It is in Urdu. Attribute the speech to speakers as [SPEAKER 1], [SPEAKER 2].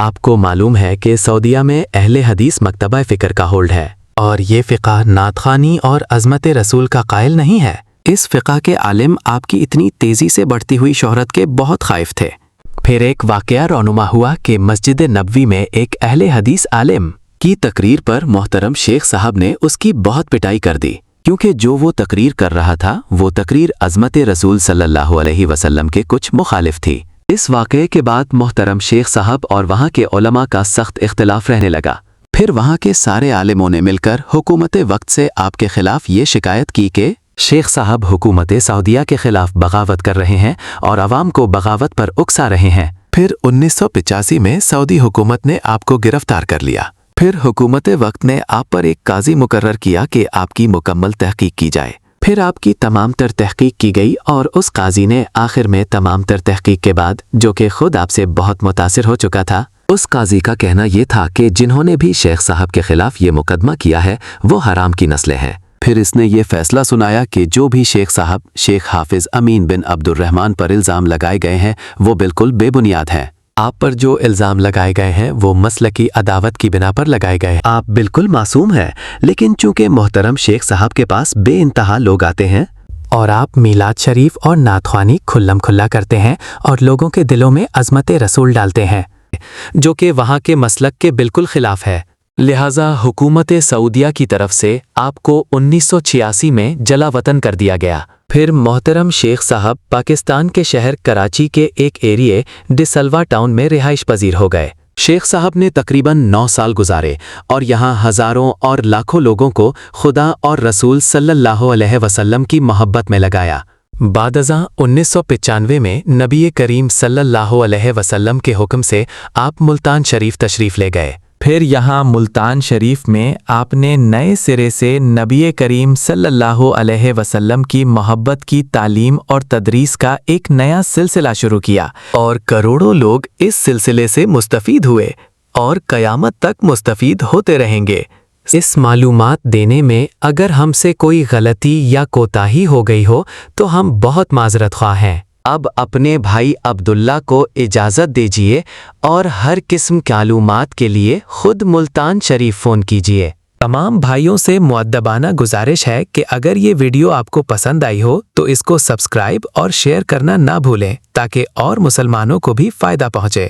[SPEAKER 1] آپ کو معلوم ہے کہ سعودیہ میں اہل حدیث مکتبہ فکر کا ہولڈ ہے، اور یہ فقہ نعت خوانی اور عظمت رسول کا قائل نہیں ہے۔ اس فقہ کے عالم آپ کی اتنی تیزی سے بڑھتی ہوئی شہرت کے بہت خائف تھے۔ پھر ایک واقعہ رونما ہوا کہ مسجد نبوی میں ایک اہل حدیث عالم کی تقریر پر محترم شیخ صاحب نے اس کی بہت پٹائی کر دی، کیونکہ جو وہ تقریر کر رہا تھا وہ تقریر عظمت رسول صلی اللہ علیہ وسلم کے کچھ مخالف تھی۔ اس واقعے کے بعد محترم شیخ صاحب اور وہاں کے علماء کا سخت اختلاف رہنے لگا۔ پھر وہاں کے سارے عالموں نے مل کر حکومت وقت سے آپ کے خلاف یہ شکایت کی کہ شیخ صاحب حکومت سعودیہ کے خلاف بغاوت کر رہے ہیں اور عوام کو بغاوت پر اکسا رہے ہیں۔ پھر 1985 میں سعودی حکومت نے آپ کو گرفتار کر لیا۔ پھر حکومت وقت نے آپ پر ایک قاضی مقرر کیا کہ آپ کی مکمل تحقیق کی جائے۔ پھر آپ کی تمام تر تحقیق کی گئی اور اس قاضی نے آخر میں تمام تر تحقیق کے بعد، جو کہ خود آپ سے بہت متاثر ہو چکا تھا، اس قاضی کا کہنا یہ تھا کہ جنہوں نے بھی شیخ صاحب کے خلاف یہ مقدمہ کیا ہے وہ حرام کی نسلیں ہیں۔ پھر اس نے یہ فیصلہ سنایا کہ جو بھی شیخ صاحب شیخ حافظ امین بن عبد الرحمن پر الزام لگائے گئے ہیں وہ بالکل بے بنیاد ہیں۔ آپ پر جو الزام لگائے گئے ہیں وہ مسلکی عداوت کی بنا پر لگائے گئے ہیں۔ آپ بالکل معصوم ہیں، لیکن چونکہ محترم شیخ صاحب کے پاس بے انتہا لوگ آتے ہیں اور آپ میلاد شریف اور نعت خوانی کھلم کھلا کرتے ہیں اور لوگوں کے دلوں میں عظمت رسول ڈالتے ہیں، جو کہ وہاں کے مسلک کے بالکل خلاف ہے، لہٰذا حکومت سعودیہ کی طرف سے آپ کو 1986 میں جلا وطن کر دیا گیا۔ پھر محترم شیخ صاحب پاکستان کے شہر کراچی کے ایک ایریے ڈسلوا ٹاؤن میں رہائش پذیر ہو گئے۔ شیخ صاحب نے تقریباً 9 سال گزارے اور یہاں ہزاروں اور لاکھوں لوگوں کو خدا اور رسول صلی اللہ علیہ وسلم کی محبت میں لگایا۔ بعد ازاں 1995 میں نبی کریم صلی اللہ علیہ وسلم کے حکم سے آپ ملتان شریف تشریف لے گئے۔ پھر یہاں ملتان شریف میں آپ نے نئے سرے سے نبی کریم صلی اللہ علیہ وسلم کی محبت کی تعلیم اور تدریس کا ایک نیا سلسلہ شروع کیا، اور کروڑوں لوگ اس سلسلے سے مستفید ہوئے اور قیامت تک مستفید ہوتے رہیں گے۔ اس معلومات دینے میں اگر ہم سے کوئی غلطی یا کوتاہی ہو گئی ہو تو ہم بہت معذرت خواہ ہیں۔ اب اپنے بھائی عبداللہ کو اجازت دیجیے اور ہر قسم کی معلومات کے لیے خود ملتان شریف فون کیجیے۔ تمام بھائیوں سے مؤدبانہ گزارش ہے کہ اگر یہ ویڈیو آپ کو پسند آئی ہو تو اس کو سبسکرائب اور شیئر کرنا نہ بھولیں تاکہ اور مسلمانوں کو بھی فائدہ پہنچے۔